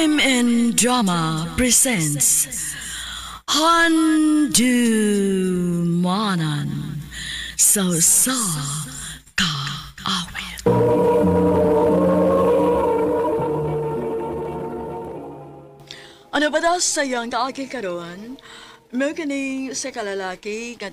MN Drama presents Handumanan sa Kaawit. Ano ba daw sayang kaagi karon? May kini sa kalalaki nga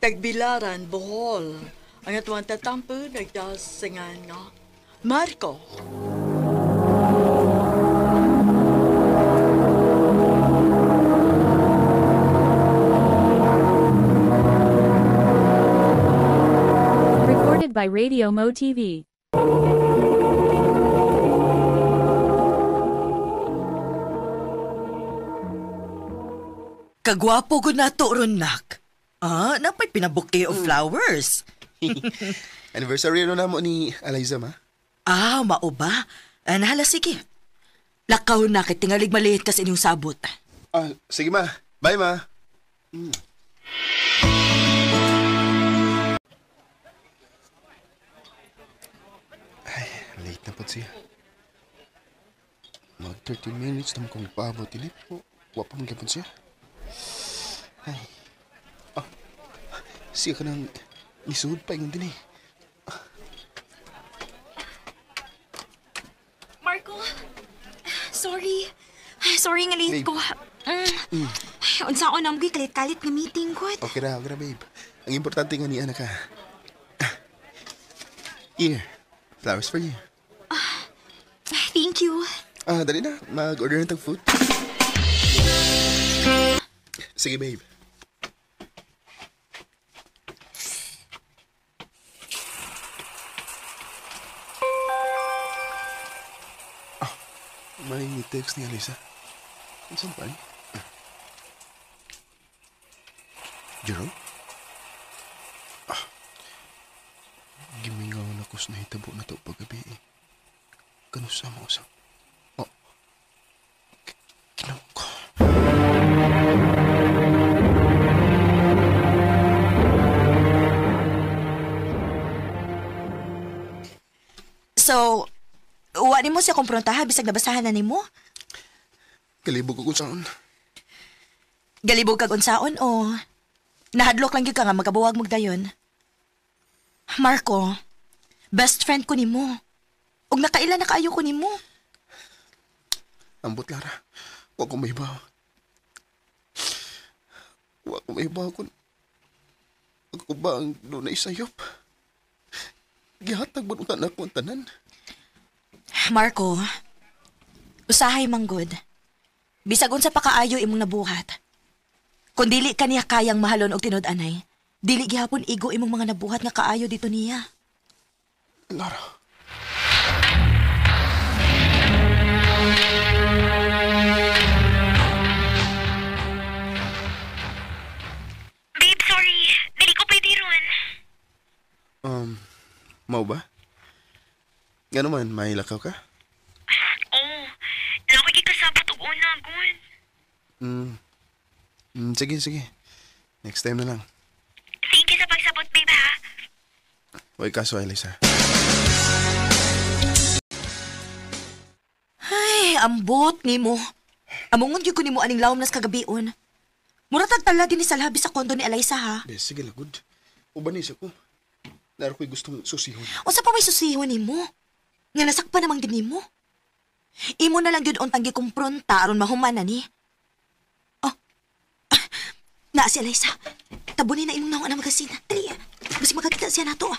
tagbilaran Bohol. Ang atuang tatampo nagdasingan nga Marco. Recorded by Radio Mo TV. Kagwapo ko na to, Ronak. Napay pinabuke of flowers. Anniversary na mo ni Eliza, ma? Mao ba? Nahala, sige. Lakaw na, kay tingalig maliit kasi inyong sabot. Sige, ma. Bye, ma. Ay, late na po siya. Mag 13 minutes na kong paabot. Ilip po. Wapa mong gapon siya. Ay. Siya ka nang isuod pa yung din eh. Marco, sorry. Sorry nga late ko. Unsa ko nang kalit-kalit nga meeting ko. Okay ra, babe. Ang importante nga ni anak ka. Here, flowers for you. Thank you. Dali na. Mag-order na tag food. Sige, babe. May text ni Alisa. Saan pa? Jerome? Gimingaw na ko sa nahitabo na ito paggabi eh. Kanusa mo usap. Kinaw ko. So, wani mo siya kumprontaha bisag nabasahan na nimo? Galibog ko saan. Galibog kag unsaon o nahadlok lang gyud ka nga magabuwag mo dayon? Marco, best friend ko nimo. Ug nakaila na kaayo ko nimo. Ambot, Lara. Wa ko maibaw. Wa ko maibaw kung ako ba ang doon na isayop. Gihatag mo na ako ang tanan. Marco, usahay manggod. Bisag unsa pa kaayo imong nabuhat. Kung dili ka niya kayang mahalon og tinud-anay, dili gihapon igo imong mga nabuhat nga kaayo dito niya. Lara. Babe, sorry. Dili ko pwede ron. Mau ba? Nga naman, may lakaw ka? Laki kasabot og una, Gun. Sige. Next time na lang. Thank you sa pagsabot, babe, ha? Huwag kaso, Elisa. Ay, ambot nimo. Amongon gyud ko nimo aning lawom nas kagabion. Mura tagtala din ni sa labi sa kondo ni Eliza, ha? Sige lagod. Ubanis ako. Naro ko'y gustong susihon. Unsa pa may susihon nimo? Nga nasakpan namang din nimo. Imo na lang gyud untang gikumpronta aron mahuman na ni. Na si Eliza. Tabunin na imong nawa na magasin. Dali. Basi magkakita siya nato.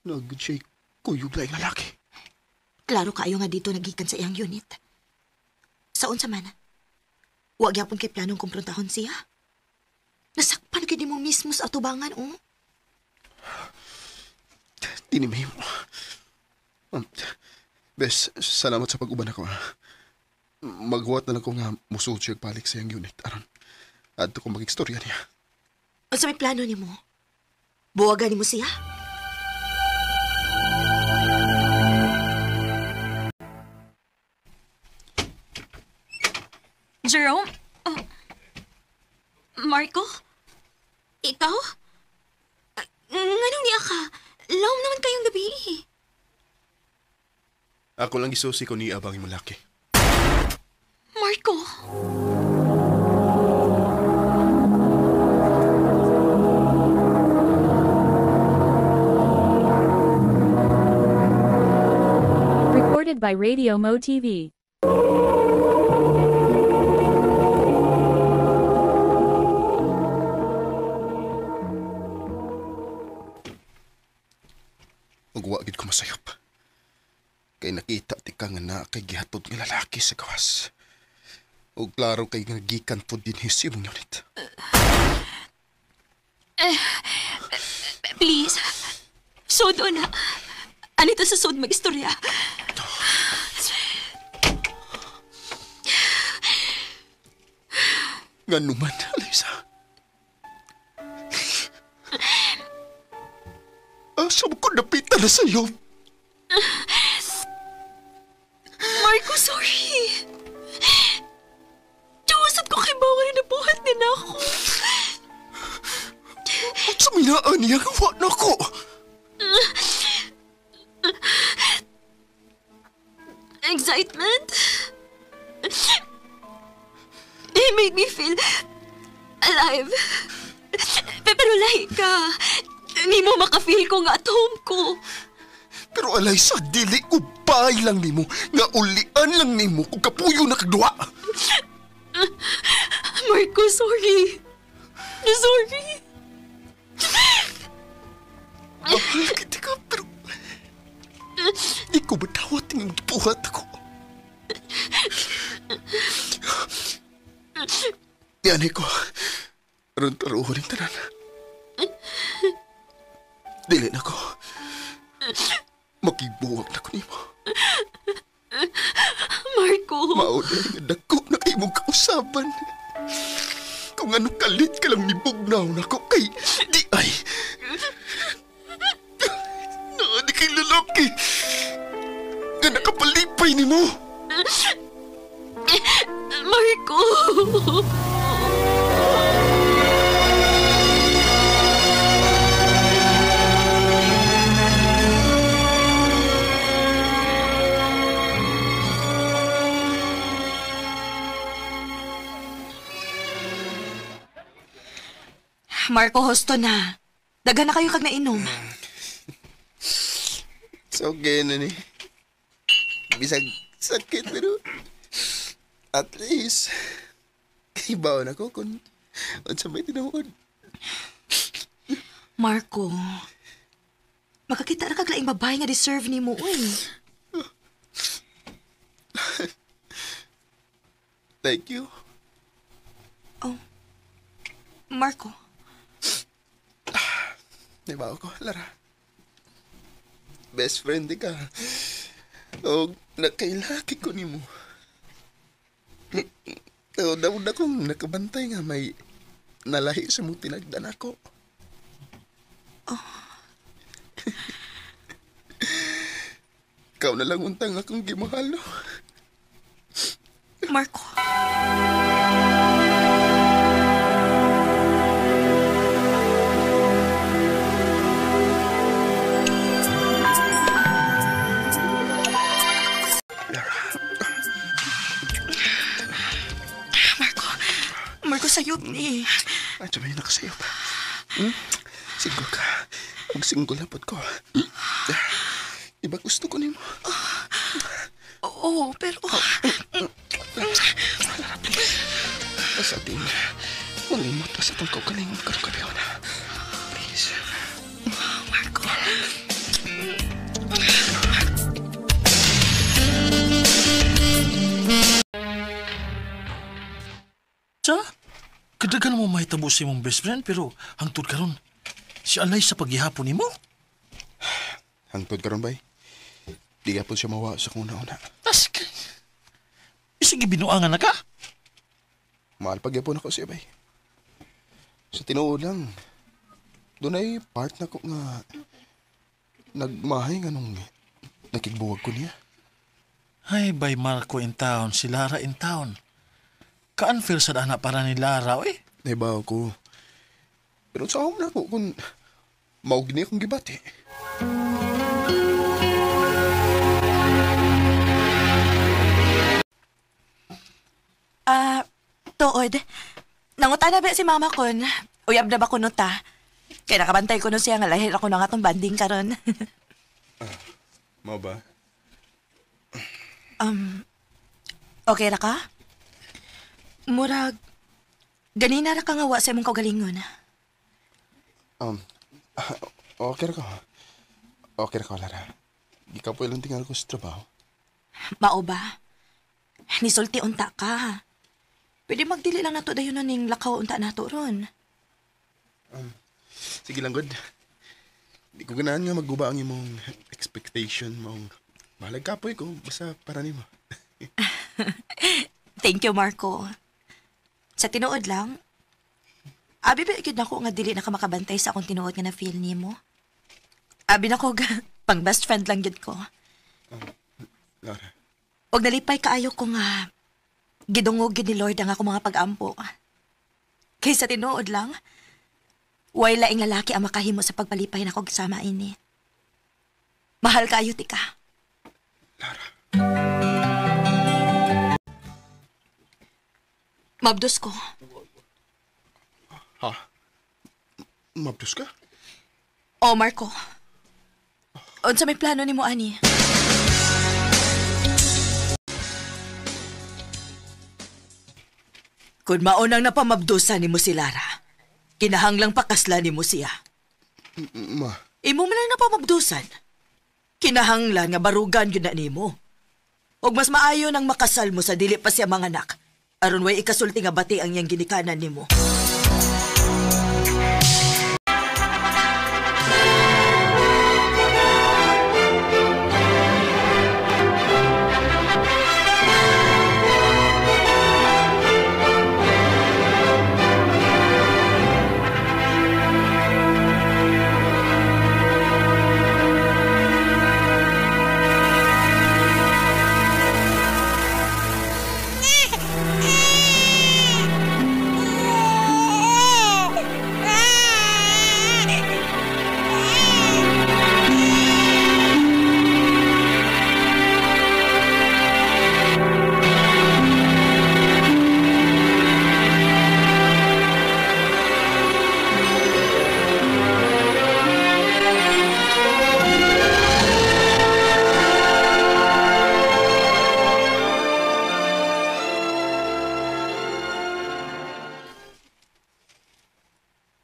Nag-jay kuyog lang lalaki. Klaro kaayo nga dito nagikan sa iyang unit. Saon sa man? Wa gyapon kay planong kumprontahon siya. Nasakpan gyud nimo mismo sa atubangan, oh. Tinimay mo. Bes, salamat sa pag-uban ako. Maghuwat na lang ko nga musuod siya palik sa iyang unit. Aron, adto ko mag-istorya niya. Ano sa may plano nimo? Buwagan nimo siya? Jerome? Marco? Ikaw? Nganong niya ka? Lawom naman kayong gabi. Ako lang isusi ko ni abang imong laki. Marco! Recorded by Radio Mo TV. Ug gid ko masayop. Kay nakita ti ka nga na kay gihatod nga lalaki sa gawas. Ug klaro kay nga gikan pod din hisibong unit. Please. Sudo na. Anito sa sud mag-istorya. Nga naman, Alisa. Asa mo ko napitan na sa'yo? Marco, sorry. Diwasad ko kay bawa rin nabuhat din ako. At sa minaan niya, gawa na ko. Excitement. It made me feel alive. Pero lahi ka. Hindi mo makafeel ko nga at home ko. Pero Alisa, dili ko bahay lang nimo, nga ulian lang nimo kung kapuyo na kagduwa. Marco, sorry. Sorry. Kita ka, pero di ko matawat yung buhat ako. Yan ko. Ron-taruho rin tanan. Dili na ko. Makibuwag na ko nimo. Marco. Mauna nga dako na kayo mong kausaban. Kung ano kalit ka lang nibugnaw na ko kay di ay. Di kay lalaki. Nga nakapalipay ni mo. Marco. Marco, hosto na. Daga na kayo kag nainom. So, gano'n eh. Bisag sakit pero at least ibaw na ko kung sa may tinawad. Marco, makakita na kag laing babae nga deserve ni mo, uy. Thank you. Oh, Marco. Ibaw ko, Lara. Best friend di ka. O nakailaki ko ni mo. O daw na kong nakabantay nga may nalahi sa mong tinagdan ako. Ikaw na lang untang akong gimahal, no? Marco. Marco, sayop ni. Ay, sabay nakasayop. Single ka. Mag-single na pod ko. Diba gusto ko ni mo? Oo, pero... Sa atin, malimot pa sa tangkaw kalingon karukabiyaw na. Please. Marco. Sa? Kadagan mo mahitabo sa imong best friend pero hangtod karon. Si Alay sa paghihapon nimo. Hangtod karon bay. Di ka po siya mawa sa kung una-una. Tas kay. Isige binuangan na ka. Mahal pagyapon ako siya bay. Sa tinuod lang. Doon ay part na ko nga nagmahay nga nung nakigbuwag ko niya. Ay, bay Marco in town, si Lara in town. Ka-unfair sa dana para ni Lara, eh. Naibaw ko. Pero sa ako na ko kung maugni akong gibati. Tuod, nanguta na ba si mama kon? Uyab na ba kuno ta? Kaya nakabantay ko nun siya nga lahir ako na nga tong banding karon. Mao ba? Okay ra ka? Murag, ganina ra ka nga wa sa imong kaugalingon. Okay ra ko. Okay ra ko, Lara. Gikapoy lang tingal ko sa trabaho. Mao ba? Nisulti unta ka. Pwede magdili lang nato dayon ning lakaw unta nato ron. Sige lang, good. Di ko ganahan nga magguba ang imong expectation mong mahalag kapoy ko basta para nimo. Thank you, Marco. Sa tinuod lang, abi ba ikid nako nga dili na ka makabantay sa akong tinuod nga na-feel nimo? Abi na ko pang best friend lang gid ko. Lara, Og nalipay kaayo ko nga gidungog gid ni Lord ang ako mga pag-ampo. Kaysa tinuod lang, way laing lalaki ang makahimo sa pagpalipay na ko sama ini. Mahal kaayo ti ka. Lara. Mabdos ko. Ha? Mabdos ka? O, Marco. Unsa may plano nimo ani? Kung maunang napamabdusan nimo si Lara, kinahanglang pakaslan nimo siya. Ma, Imo man lang napamabdusan. Kinahanglan nga barugan yun na nimo. Og mas maayo nang makasal mo sa dili pa siya manganak. Aron way ikasulti nga bati ang iyang ginikanan nimo.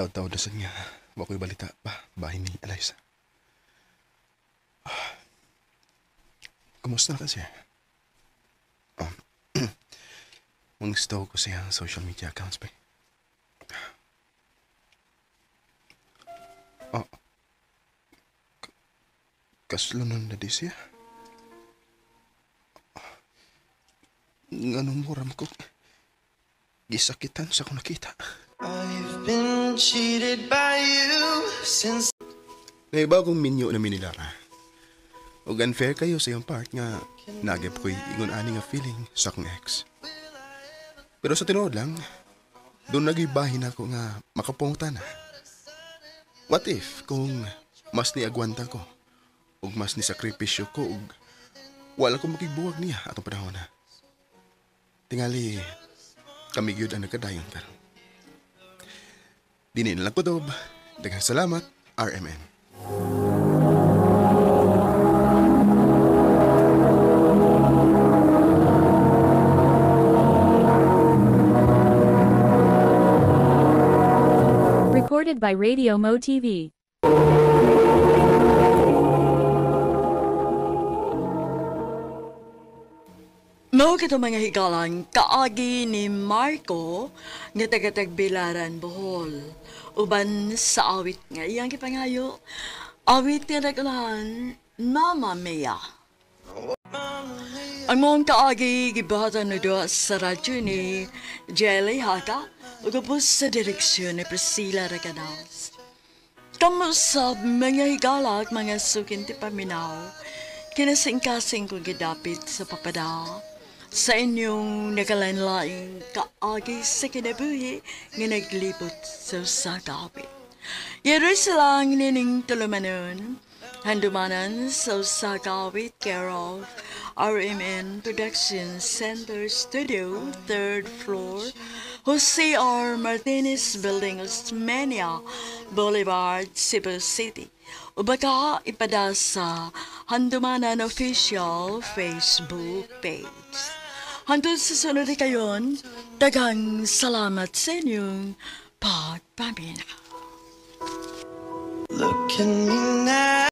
taw-taw dasan nga. Wako'y balita pa, bahay ni Eliza. Kumusta na kasi? Mang-stow ko siya ang social media accounts pa. Kaslunan na di siya. Nganong muram ko. Gisakitan sa kung nakita. I've been cheated by you since... May bagong minyo na minilara. O unfair kayo sa iyong part nga nagip ko'y ingon-ani nga feeling sa akong ex. Pero sa tinuod lang, doon nagibahin ako nga makapungutan na. What if kung mas niagwanta ko o mas ni sakripisyo ko o wala ko makigbuwag niya atong panahon na. Tingali, kami gyud ang nagkadayon karon. Dinin lang ko dob. Daghang salamat, RMN. Recorded by Radio Mo TV. Mao kito mga higalan, kaagi ni Marco nga taga-Tagbilaran, Bohol. Uban sa awit nga iyang kipangayo, awit ni regulahan, Mama Mia. Ang mong kaagi gibahatan na doon sa radyo ni Jelly Haka, ugapos sa direksyon ni Priscilla Regadas. Kamu sa mga higalak, mga sukin ti paminaw, kinasing-kasing ko gidapit sa papada. Sa inyong nakalanlaing kaagi sa kinabuhi nga naglibot sa usagawit. Yero silang nining tulumanon, handumanan sa usagawit care of RMN Production Center Studio, 3rd floor, Jose R. Martinez Building, Osmeña Boulevard, Cebu City. O baka ipada sa Handumanan Official Facebook page. Hantun sa sunod kayon, daghang salamat sa inyong pagpamina. Look at me now.